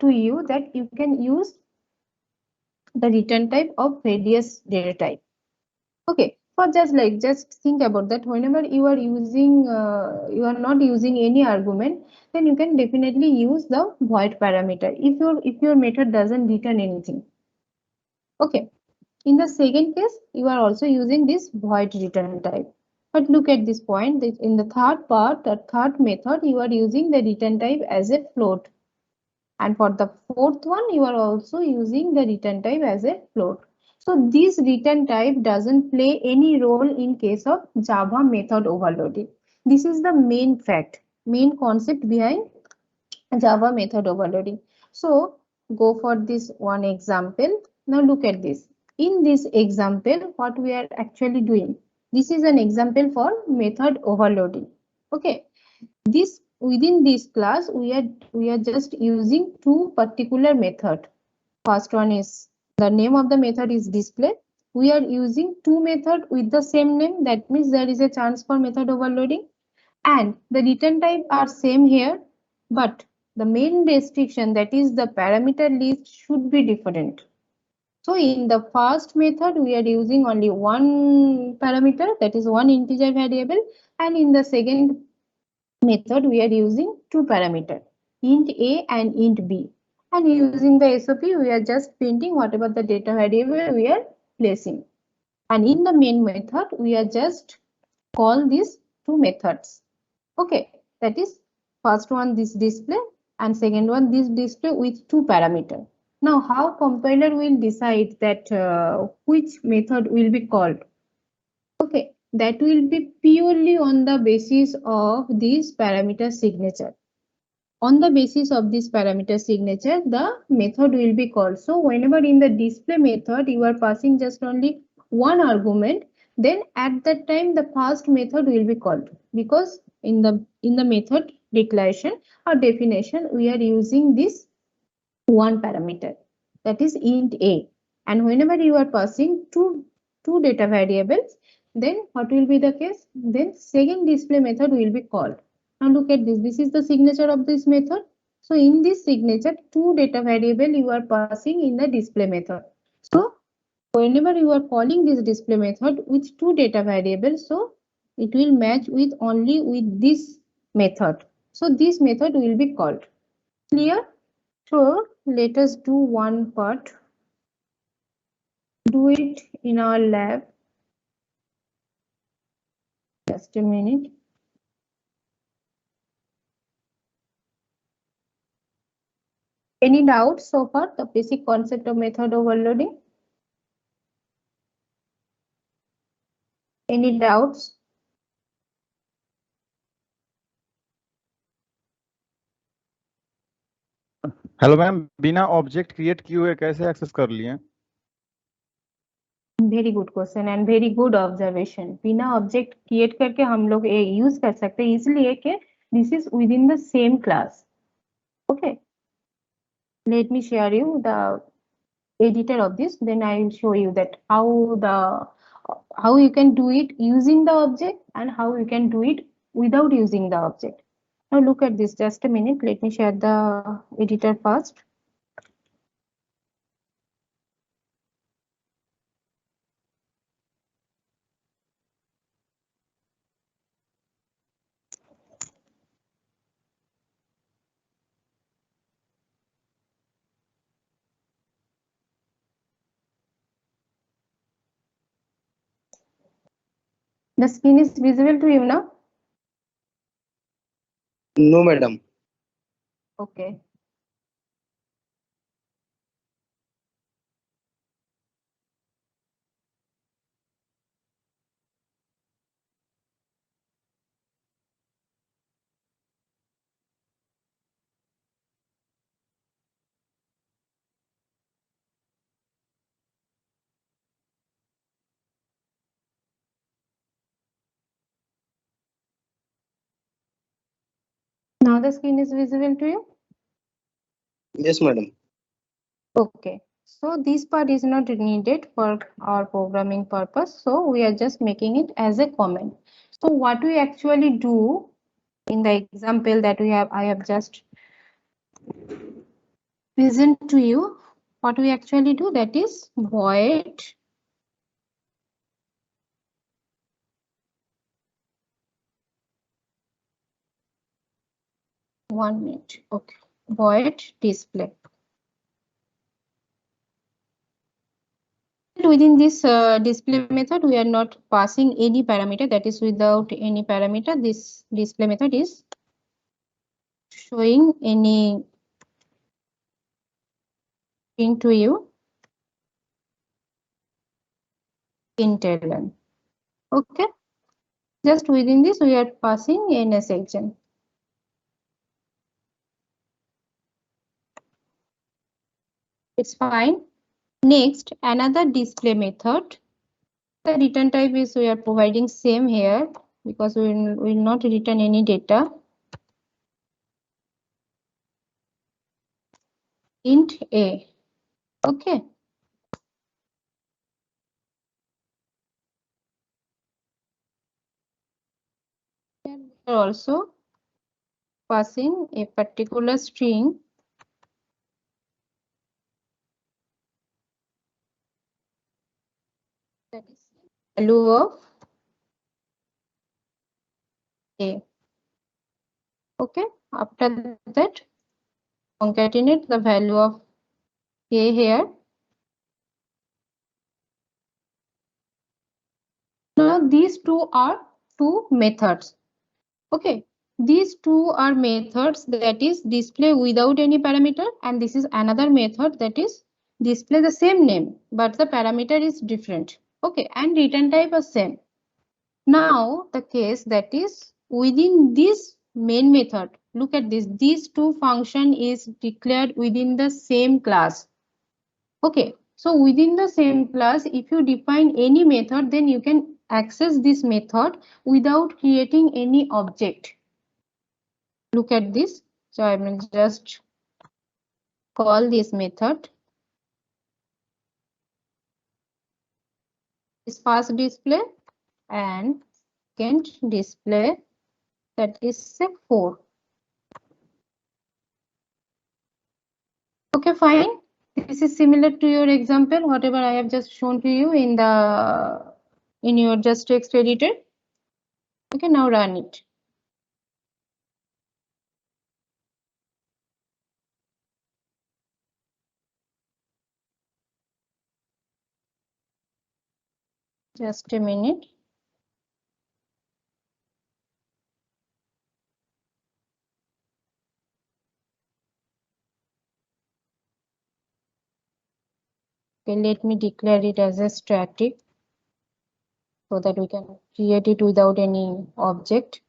to you that you can use the return type of various data type. Okay, for just think about that. Whenever you are using, you are not using any argument, then you can definitely use the void parameter if your method doesn't return anything. Okay. In the second case, you are also using this void return type. But look at this point that in the third part, the third method, you are using the return type as a float. And for the fourth one, you are also using the return type as a float. So this return type doesn't play any role in case of Java method overloading. This is the main fact, main concept behind Java method overloading. So go for this one example. Now look at this. In this example, what we are actually doing. This is an example for method overloading. Okay. This within this class, we are just using two particular method. First one is the name of the method is display. We are using two method with the same name. That means there is a chance for method overloading. And the return type are same here, but the main restriction, that is the parameter list, should be different. So in the first method, we are using only one parameter, that is one integer variable, and in the second method, we are using two parameter, int a and int b. And using the SOP, we are just printing whatever the data variable we are placing. And in the main method, we are just call these two methods. Okay, that is first one this display and second one this display with two parameter. Now how compiler will decide that which method will be called? Okay, that will be purely on the basis of this parameter signature. On the basis of this parameter signature, the method will be called. So whenever in the display method you are passing just only one argument, then at that time the first method will be called, because in the method declaration or definition we are using this one parameter, that is int a. And whenever you are passing two data variables, then what will be the case? Then second display method will be called. Now look at this. This is the signature of this method. So in this signature, two data variable you are passing in the display method. So whenever you are calling this display method with two data variables, so it will match with only with this method. So this method will be called. Clear? So let us do one part. Do it in our lab. Just a minute. Any doubts so far? The basic concept of method overloading? Any doubts? Hello ma'am, बिना object create किए हुए कैसे access कर लिए? Very good question and very good observation. बिना object create करके हम लोग यूज कर सकते हैं, इसलिए कि this is with in the same class. Okay, let me share you the editor of this, then I will show you that how you can do it using the object and how you can do it without using the object. Now look at this, just a minute, let me share the editor first. The screen is visible to you now? No, madam. Okay. Now the screen is visible to you? Yes, madam. Okay, so this part is not needed for our programming purpose, so we are just making it as a comment. So what we actually do in the example that I have just present to you, what we actually do, that is void one minute. Okay, void display. Within this display method, we are not passing any parameter, that is without any parameter. This display method is showing any string to you println. Okay, just within this we are passing NS agent. It's fine. Next, another display method. The return type is we are providing same here because we will not return any data. Int A. Okay. And we are also passing a particular string that is value of A. Okay. After that, concatenate the value of A here. Now these two are two methods. Okay. These two are methods, that is display without any parameter, and this is another method that is display the same name but the parameter is different. Okay, and return type is same. Now the case that is within this main method, look at this, these two function is declared within the same class. Okay, so within the same class, if you define any method, then you can access this method without creating any object. Look at this. So I will just call this method. This first display and second display, that is set 4. Okay, fine. This is similar to your example, whatever I have just shown to you in your just text editor. Okay, now run it. Just a minute. Okay, let me declare it as a static so that we can create it without any object.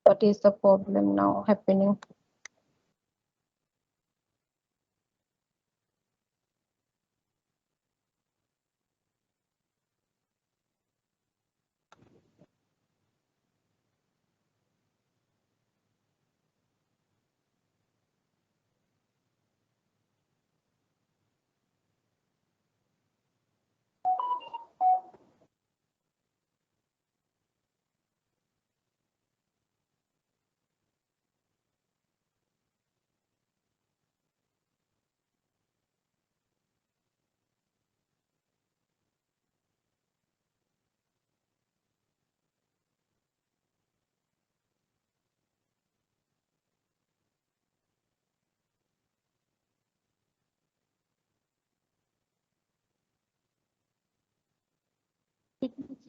What is the problem now happening?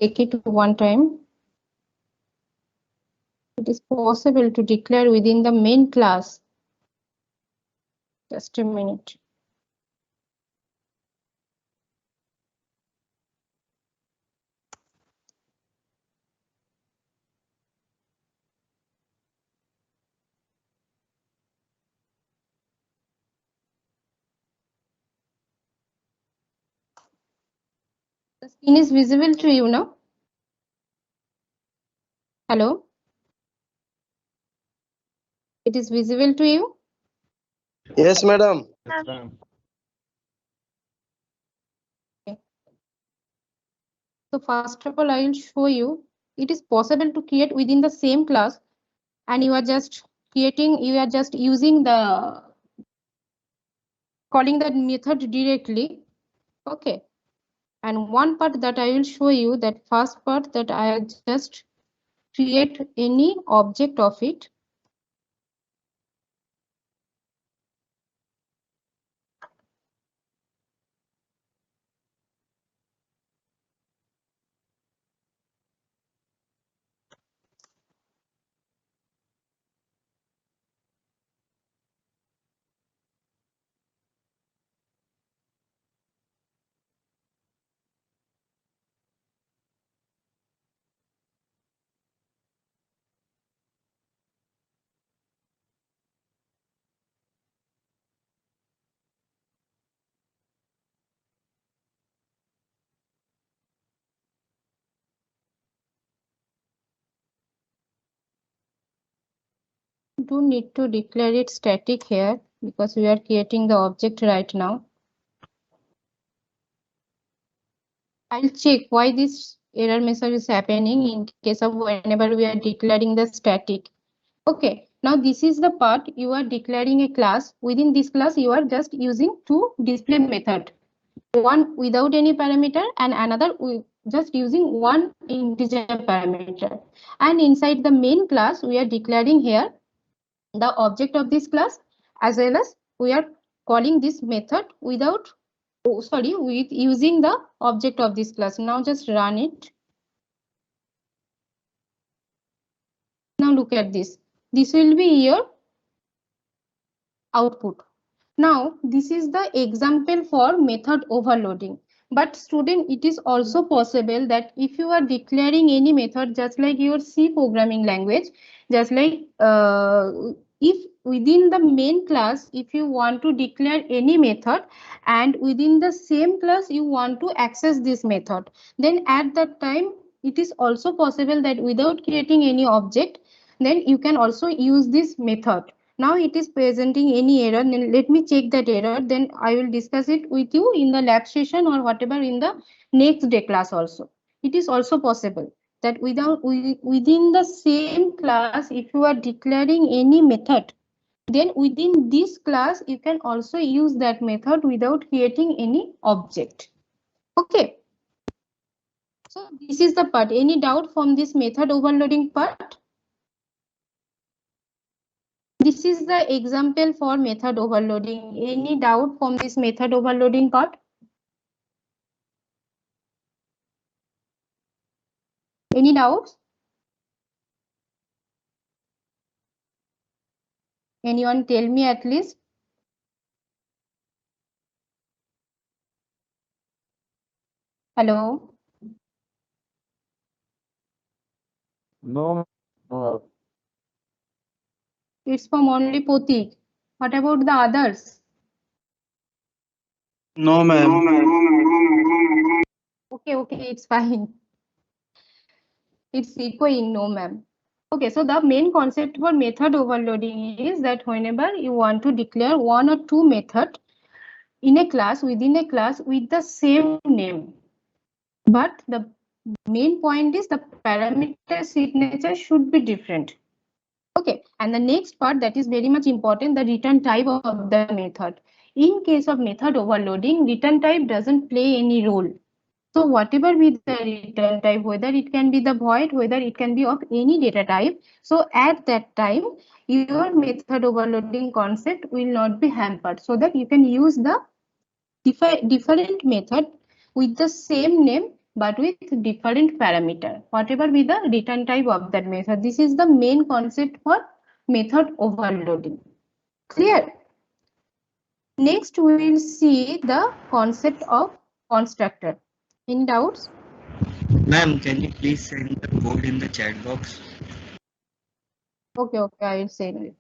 Check it one time. It is possible to declare within the main class. Just a minute. The screen is visible to you now. Hello? It is visible to you? Yes, madam. Yes, ma'am. So first of all, I will show you it is possible to create within the same class, and you are just using the calling that method directly. Okay. And one part that I will show you, that first part, that I just create any object of it. Do need to declare it static here because we are creating the object right now. I'll check why this error message is happening in case of whenever we are declaring the static. Okay, now this is the part you are declaring a class. Within this class, you are just using two display method. One without any parameter and another just using one integer parameter. And inside the main class, we are declaring here the object of this class, as well as we are calling this method without, with using the object of this class. Now just run it. Now look at this. This will be your output. Now, this is the example for method overloading. But student, it is also possible that if you are declaring any method, just like your C programming language, just like if within the main class, if you want to declare any method and within the same class, you want to access this method, then at that time, it is also possible that without creating any object, then you can also use this method. Now it is presenting any error, then let me check that error, then I will discuss it with you in the lab session or whatever in the next day class also. It is also possible that within the same class, if you are declaring any method, then within this class you can also use that method without creating any object. Okay, so this is the part. Any doubt from this method overloading part? This is the example for method overloading. Any doubt from this method overloading part? Any doubts? Anyone tell me at least? Hello? No. No. It's from only Potik. What about the others? No, ma'am. Okay, it's fine. It's echoing, no ma'am. Okay, so the main concept for method overloading is that whenever you want to declare one or two method in a class, within a class with the same name, but the main point is the parameter signature should be different. Okay, and the next part that is very much important, the return type of the method. In case of method overloading, return type doesn't play any role. So whatever be the return type, whether it can be the void, whether it can be of any data type, so at that time, your method overloading concept will not be hampered, so that you can use the different method with the same name but with different parameter, whatever be the return type of that method. This is the main concept for method overloading. Clear? Next, we will see the concept of constructor. Any doubts? Ma'am, can you please send the code in the chat box? Okay, I will say it.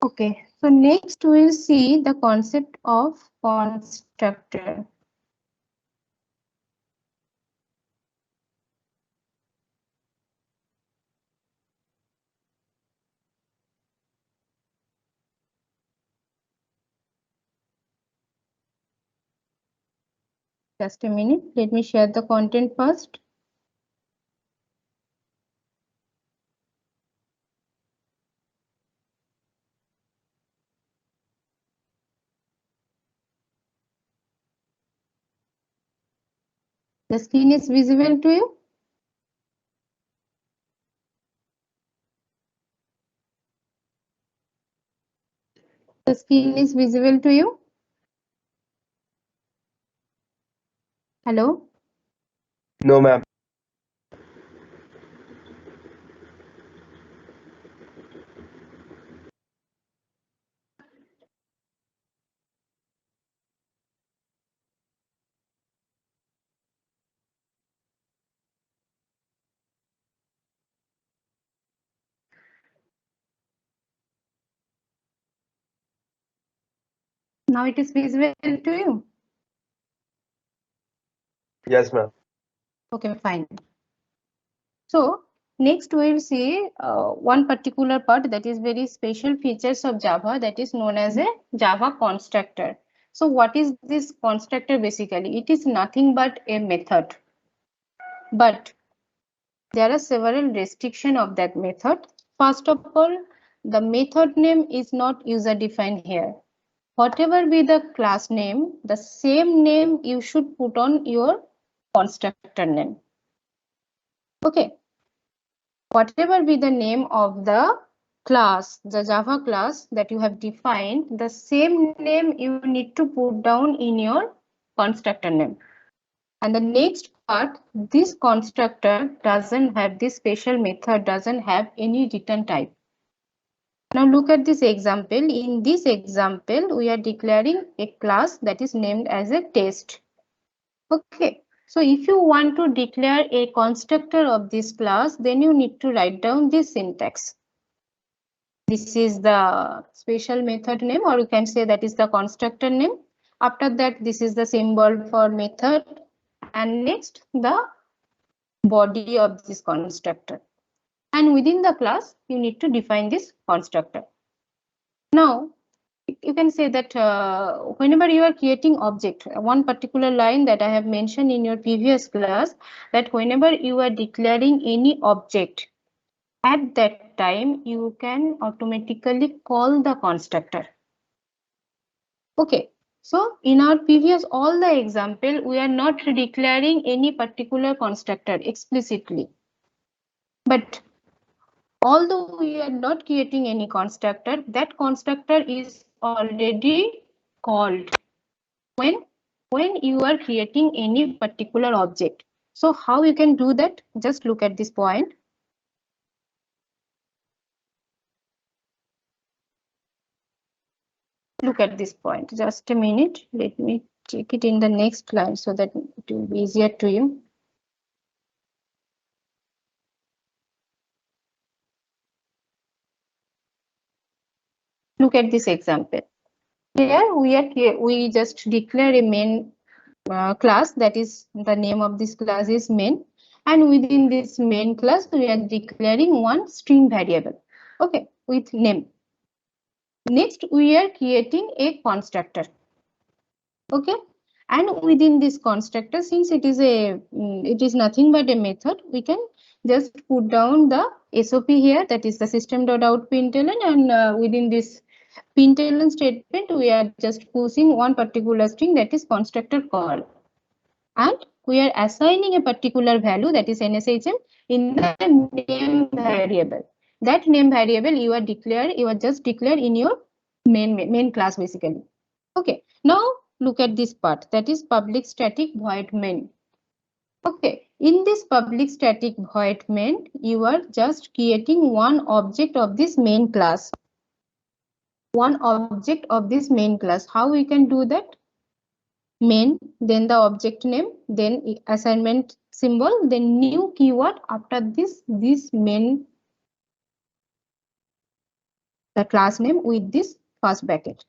Okay, so next we'll see the concept of constructor. Just a minute, let me share the content first. The screen is visible to you? The screen is visible to you? Hello? No, ma'am. Now it is visible to you? Yes, ma'am. Okay, fine. So next we'll see one particular part that is very special features of Java, that is known as a Java constructor. So what is this constructor basically? It is nothing but a method. But there are several restrictions of that method. First of all, the method name is not user defined here. Whatever be the class name, the same name you should put on your constructor name. Okay. Whatever be the name of the class, the Java class that you have defined, the same name you need to put down in your constructor name. And the next part, this constructor doesn't have this special method, doesn't have any return type. Now look at this example. In this example, we are declaring a class that is named as a test. Okay. So if you want to declare a constructor of this class, then you need to write down this syntax. This is the special method name, or you can say that is the constructor name. After that, this is the symbol for method. And next, the body of this constructor. And within the class, you need to define this constructor. Now, you can say that whenever you are creating object, one particular line that I have mentioned in your previous class, that whenever you are declaring any object, at that time you can automatically call the constructor. Okay, so in our previous all the example, we are not declaring any particular constructor explicitly, but although we are not creating any constructor, that constructor is already called when you are creating any particular object. So how you can do that? Just look at this point. Look at this point. Just a minute. Let me check it in the next line so that it will be easier to you. Look at this example. Here we just declare a main class, that is the name of this class is main, and within this main class we are declaring one string variable, okay, with name. Next we are creating a constructor, okay, and within this constructor, since it is nothing but a method, we can just put down the SOP here, that is the system.out.println, and within this println statement we are just pushing one particular string, that is constructor call, and we are assigning a particular value, that is NSHM, in the name variable. That name variable you are just declare in your main class basically. Okay, now look at this part, that is public static void main. Okay, in this public static void main, you are just creating one object of this main class. One object of this main class. How we can do that? Main, then the object name, then assignment symbol, then new keyword after this main the class name with this first bracket.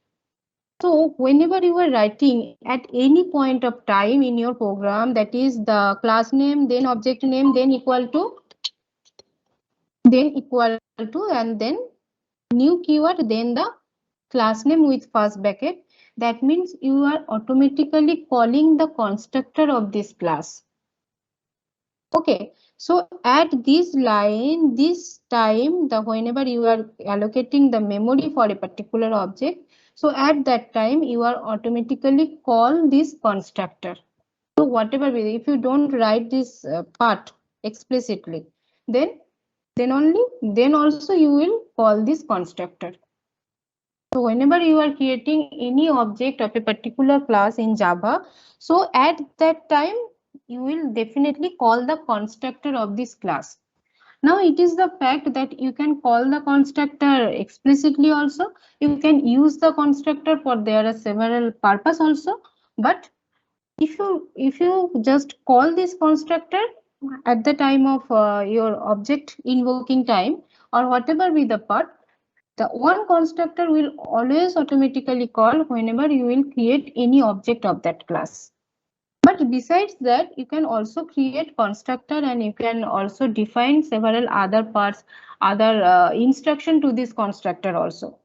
So whenever you are writing at any point of time in your program, that is the class name, then object name, then equal to, and then new keyword, then the class name with first bracket. That means you are automatically calling the constructor of this class. Okay, so at this line, this time, whenever you are allocating the memory for a particular object, so at that time you are automatically call this constructor. So whatever, if you don't write this part explicitly, then also you will call this constructor. So whenever you are creating any object of a particular class in Java, so at that time you will definitely call the constructor of this class. Now it is the fact that you can call the constructor explicitly also. You can use the constructor for there are several purpose also. But if you just call this constructor at the time of your object invoking time or whatever be the part, the one constructor will always automatically call whenever you will create any object of that class. But besides that, you can also create constructor and you can also define several other parts, other instruction to this constructor also.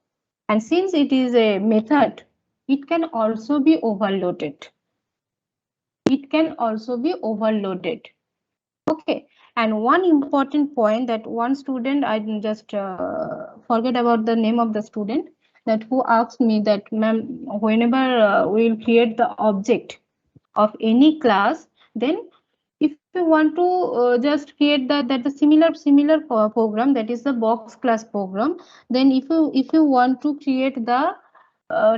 And since it is a method, it can also be overloaded. Okay. And one important point that one student, I just forget about the name of the student, that who asked me that, ma'am, whenever we will create the object of any class, then if you want to just create the similar program, that is the box class program, then if you want to create the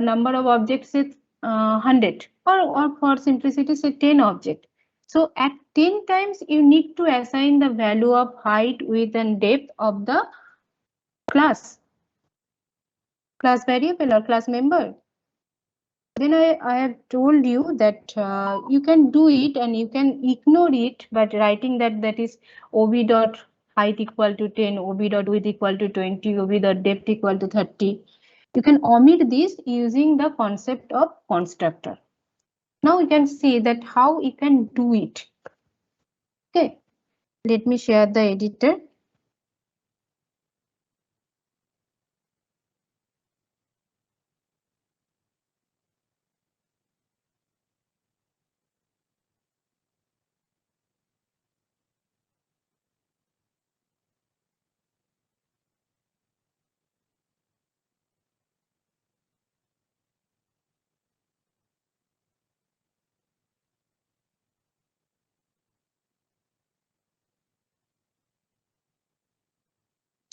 number of objects is 100 or for simplicity say 10 object. So at 10 times you need to assign the value of height, width and depth of the class variable or class member. Then I have told you that you can do it and you can ignore it by writing that is ob dot height equal to 10, ob dot width equal to 20, ob dot depth equal to 30. You can omit this using the concept of constructor. Now you can see that how you can do it. Okay, let me share the editor.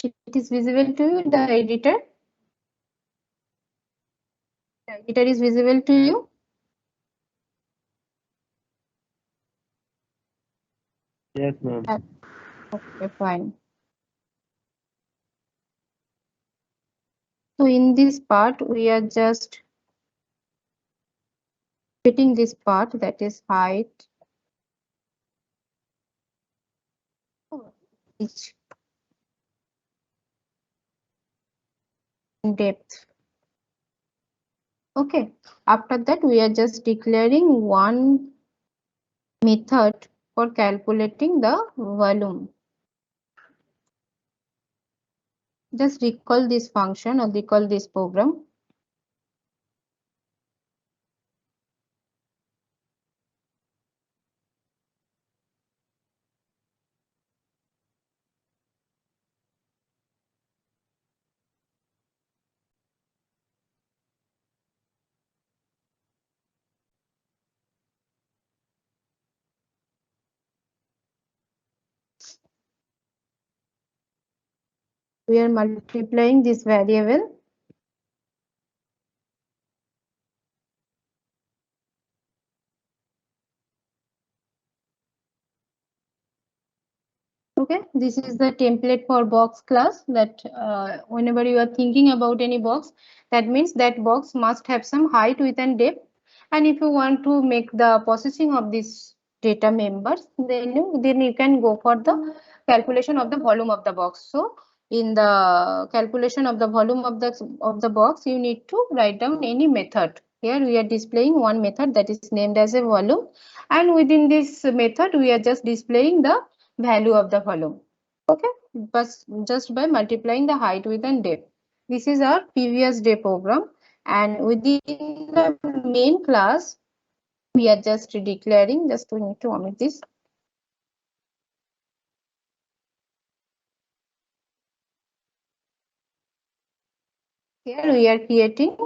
It is visible to you, the editor? The editor is visible to you? Yes, ma'am. Okay, fine. So in this part, we are just fitting this part, that is height, width, depth. Okay, after that we are just declaring one method for calculating the volume. Just recall this function or recall this program. We are multiplying this variable. Okay, this is the template for box class that whenever you are thinking about any box, that means that box must have some height, width and depth. And if you want to make the processing of these data members, then you can go for the calculation of the volume of the box. So in the calculation of the volume of the box, you need to write down any method. Here we are displaying one method that is named as a volume, and within this method we are just displaying the value of the volume. Okay, but just by multiplying the height, width and depth. This is our previous day program, and within the main class we are just declaring, just we need to omit this. Here we are creating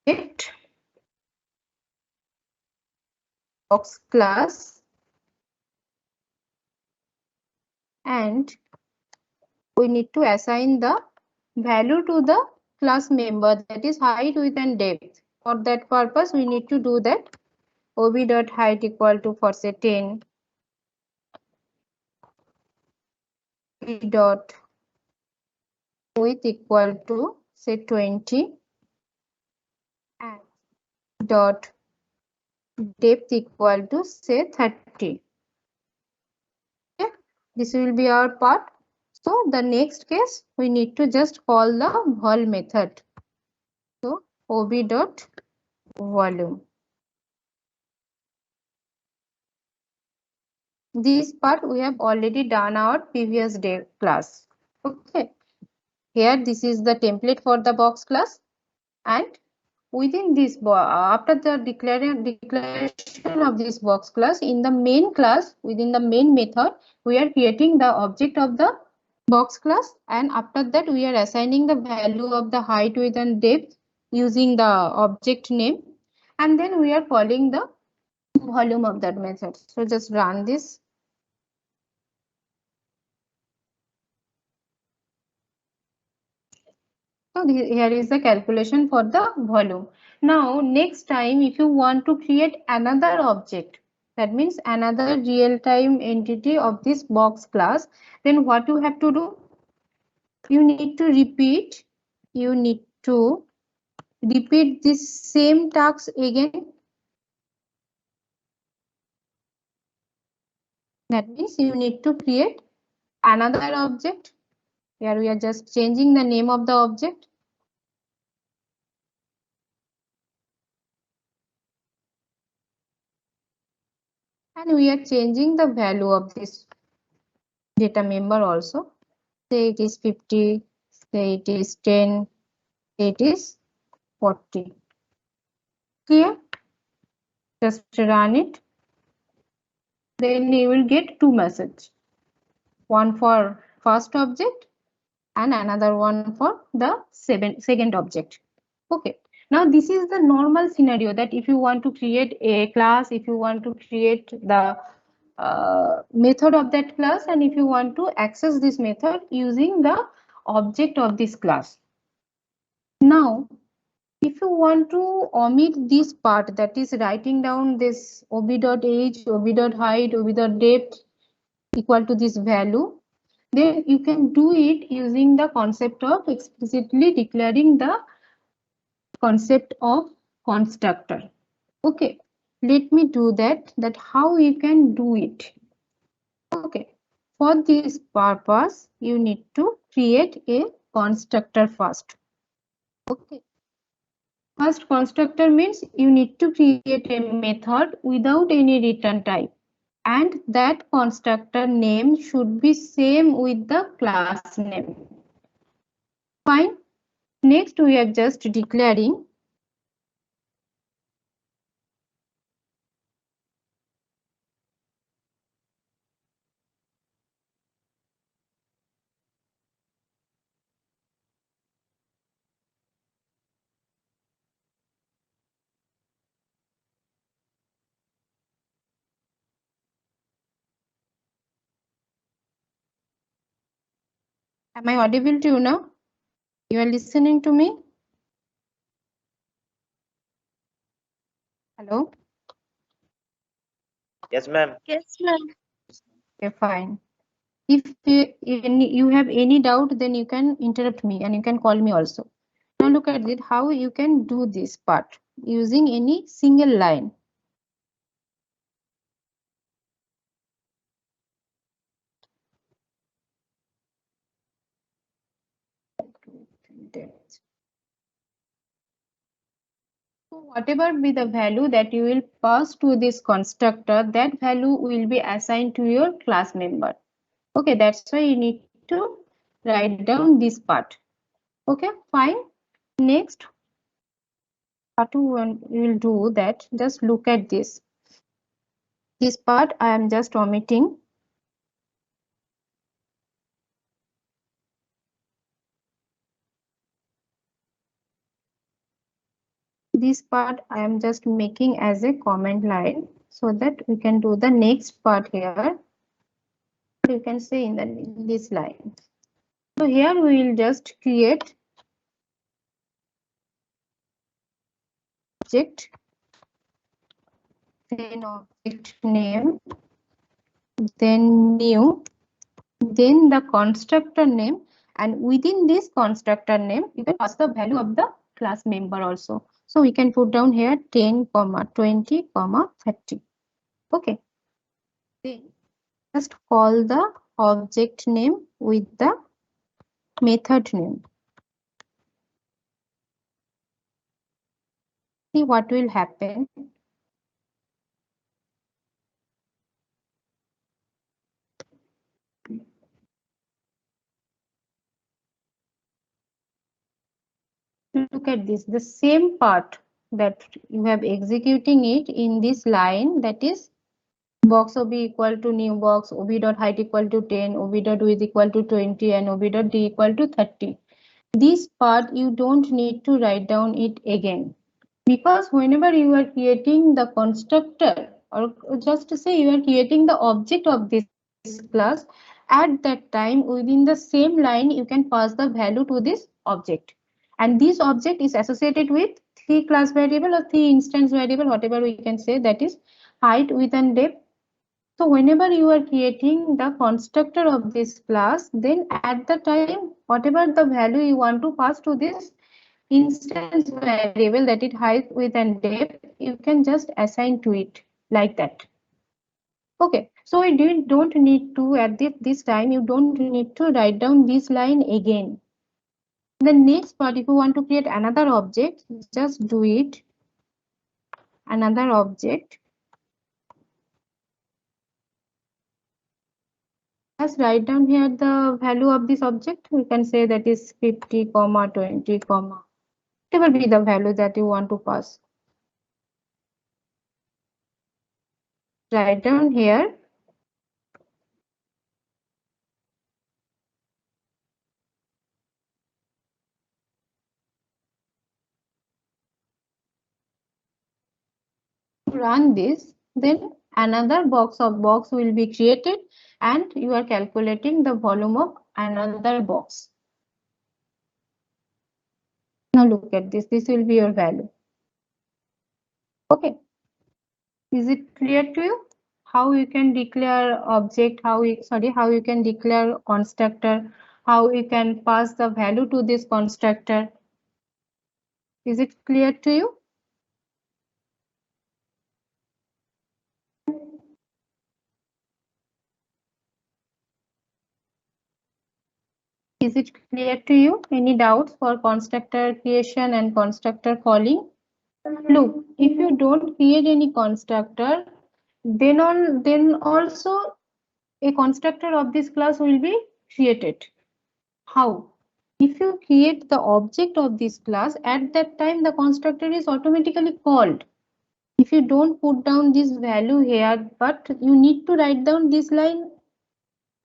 it box class, and we need to assign the value to the class member, that is height, width and depth. For that purpose we need to do that ob.height equal to, for say 10, dot width equal to say 20, and dot depth equal to say 30. Okay, this will be our part. So the next case we need to just call the vol method. So ob dot volume. This part we have already done our previous day class. Okay, here this is the template for the box class, and within this after the declaration of this box class, in the main class, within the main method, we are creating the object of the box class, and after that we are assigning the value of the height, width and depth using the object name, and then we are calling the volume of that method. So just run this. So here is the calculation for the volume. Now next time if you want to create another object, that means another real-time entity of this box class, then what you have to do? You need to repeat this same task again. That means you need to create another object. Here we are just changing the name of the object. And we are changing the value of this data member also. Say it is 50, say it is 10, say it is 40. Clear? Just run it. Then you will get two messages. One for first object and another one for the second object. Okay. Now this is the normal scenario, that if you want to create a class, if you want to create the method of that class, and if you want to access this method using the object of this class. Now if you want to omit this part, that is writing down this ob.age, ob.height, ob.depth equal to this value, then you can do it using the concept of explicitly declaring the concept of constructor. Okay, let me do that how you can do it. Okay, for this purpose you need to create a constructor first. Okay, first constructor means you need to create a method without any return type, and that constructor name should be same with the class name. Fine. Next we are just declaring am I audible to you now? You are listening to me? Hello? Yes, ma'am. Yes, ma'am. Okay, fine. If you have any doubt, then you can interrupt me and you can call me also. Now look at it, how you can do this part using any single line. depth. So whatever be the value that you will pass to this constructor, that value will be assigned to your class member. Okay, that's why you need to write down this part. Okay, fine. Next, what we will do that, just look at this. This part I am just omitting. This part I am just making as a comment line so that we can do the next part here. You can say in this line. So here we will just create object, then object name, then new, then the constructor name, and within this constructor name you can pass the value of the class member also. So we can put down here 10, 20, 30. Okay. Then just call the object name with the method name. See what will happen. Look at this, the same part that you have executing it in this line, that is box ob equal to new box, ob dot height equal to 10, ob dot width equal to 20, and ob dot d equal to 30. This part you don't need to write down it again, because whenever you are creating the constructor, or just to say you are creating the object of this class, at that time within the same line you can pass the value to this object, and this object is associated with 3 class variable or 3 instance variable, whatever we can say, that is height, width, and depth. So whenever you are creating the constructor of this class, then at the time whatever the value you want to pass to this instance variable, that is height, width, and depth, you can just assign to it like that. Okay, so we don't need to, at this time you don't need to write down this line again. The next part, if you want to create another object, just do it. Another object, just write down here the value of this object. We can say that is 50, 20, whatever be the value that you want to pass. Write down here. Run this, then another box will be created, and you are calculating the volume of another box. Now look at this, this will be your value. Okay, is it clear to you how you can declare object, how you can declare constructor, how you can pass the value to this constructor? Is it clear to you? Is it clear to you? Any doubts for constructor creation and constructor calling? Look, if you don't create any constructor, then also a constructor of this class will be created. How? If you create the object of this class, at that time the constructor is automatically called. If you don't put down this value here, but you need to write down this line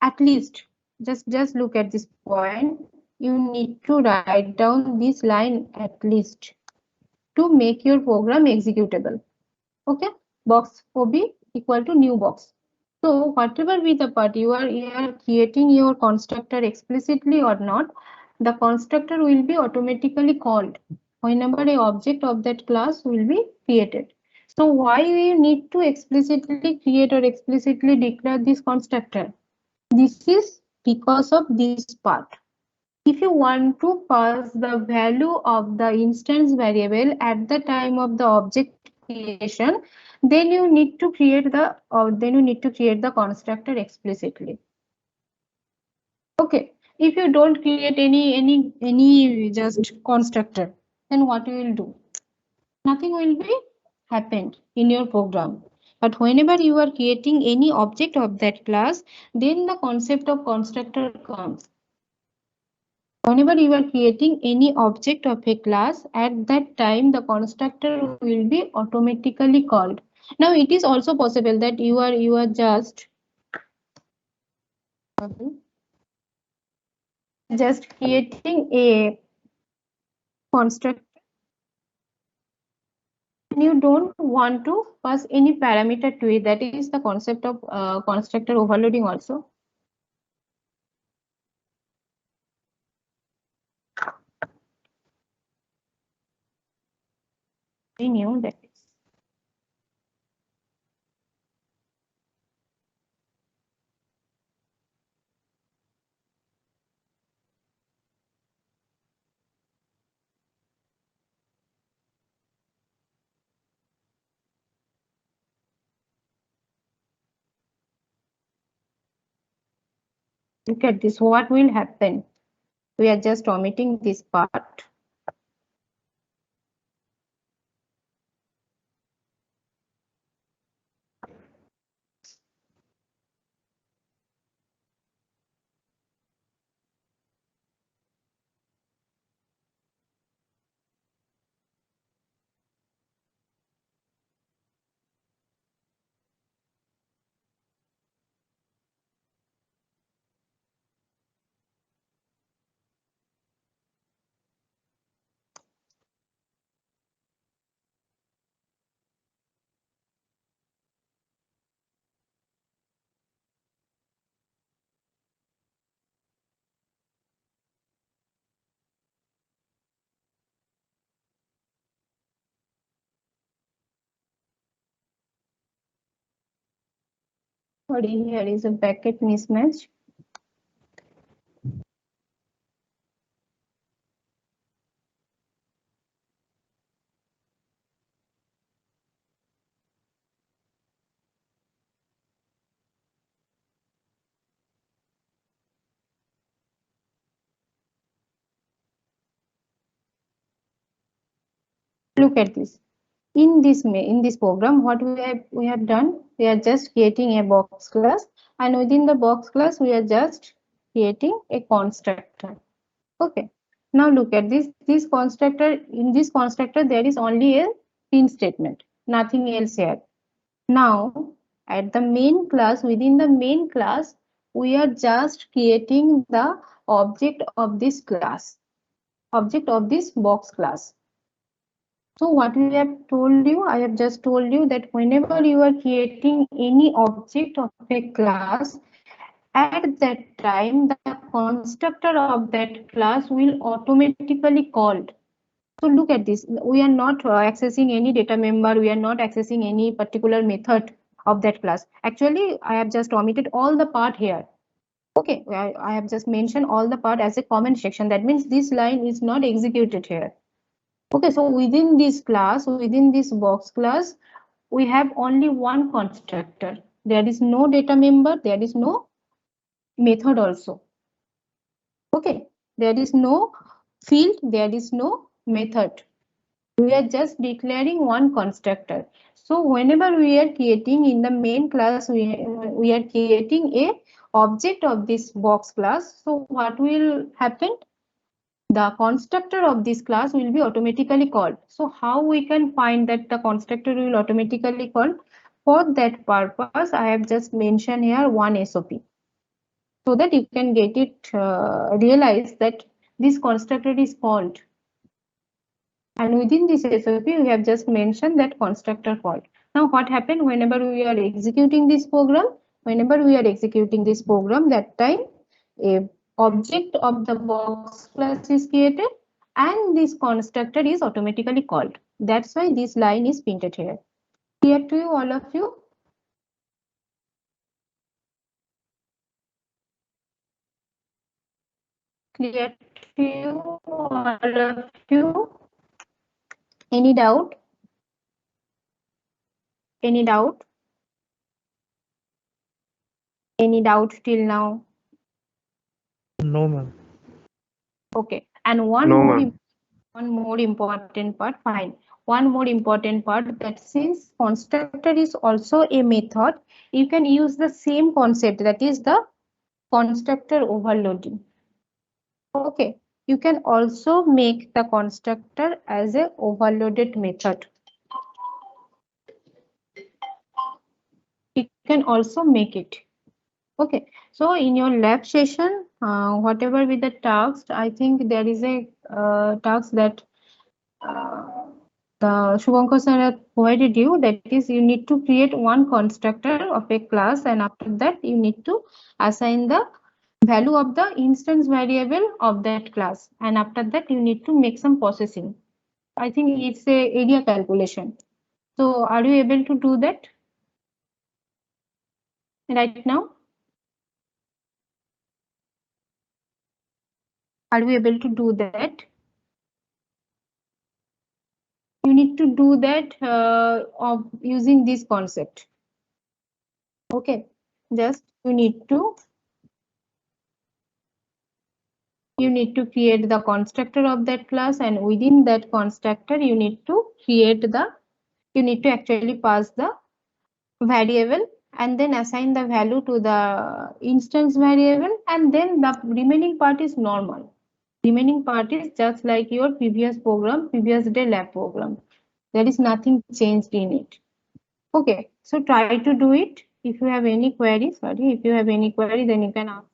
at least. Just look at this point. You need to write down this line at least to make your program executable. Okay, box ob equal to new box. So whatever be the part you are creating your constructor explicitly or not, the constructor will be automatically called whenever an object of that class will be created. So why we need to explicitly create or explicitly declare this constructor? This is because of this part. If you want to pass the value of the instance variable at the time of the object creation, then you need to create the constructor explicitly. Okay, If you don't create any just constructor, then what you will do? Nothing will be happened in your program. But whenever you are creating any object of that class, then the concept of constructor comes. Whenever you are creating any object of a class, at that time the constructor will be automatically called. Now it is also possible that you are just creating a constructor and you don't want to pass any parameter to it. That is the concept of constructor overloading also. We knew that. Look at this. What will happen? We are just omitting this part. Sorry, here is a packet mismatch. Look at this. In this program, what we have done, we are just creating a box class, and within the box class, we are just creating a constructor. Okay. Now look at this. This constructor, in this constructor, there is only a print statement, nothing else here. Now, at the main class, within the main class, we are just creating the object of this class, object of this box class. So what we have told you, I have just told you that whenever you are creating any object of a class, at that time, the constructor of that class will automatically called. So look at this. We are not accessing any data member. We are not accessing any particular method of that class. Actually, I have just omitted all the part here. Okay, I have just mentioned all the part as a comment section. That means this line is not executed here. Okay, so within this class, within this box class, we have only one constructor. There is no data member. There is no method also. Okay, there is no field. There is no method. We are just declaring one constructor. So whenever we are creating in the main class, we are creating a object of this box class. So what will happen? The constructor of this class will be automatically called. So how we can find that the constructor will automatically called? For that purpose, I have just mentioned here one SOP, so that you can get it realize that this constructor is called. And within this SOP, we have just mentioned that constructor called. Now, what happened whenever we are executing this program? Whenever we are executing this program, that time a object of the box class is created and this constructor is automatically called. That's why this line is printed here. Clear to you, all of you? Clear to you, all of you? Any doubt? Any doubt? Any doubt till now? No, ma'am. Okay, and one No, more ma'am. one more important part, fine. One more important part, that since constructor is also a method, you can use the same concept, that is the constructor overloading. Okay, you can also make the constructor as a overloaded method. You can also make it. Okay, so in your lab session, whatever with the task, I think there is a task that the Shubhankar sir has provided you, that is you need to create one constructor of a class, and after that you need to assign the value of the instance variable of that class, and after that you need to make some processing. I think it's a area calculation. So are you able to do that right now? Are we able to do that? You need to do that of using this concept. Okay, just you need to create the constructor of that class, and within that constructor you need to actually pass the variable and then assign the value to the instance variable, and then the remaining part is normal. Remaining part is just like your previous day lab program. There is nothing changed in it. Okay, so try to do it. If you have any query, then you can ask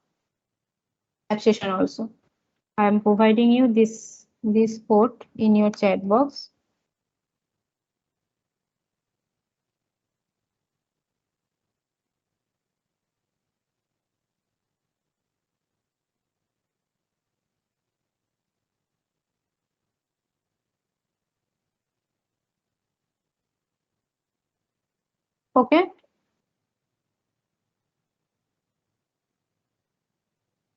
lab session also. I am providing you this code in your chat box. Okay.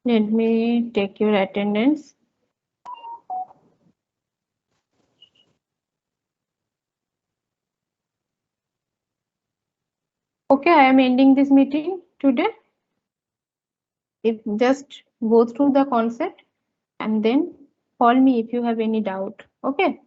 Let me take your attendance. Okay, I am ending this meeting today. If just go through the concept and then call me if you have any doubt. Okay.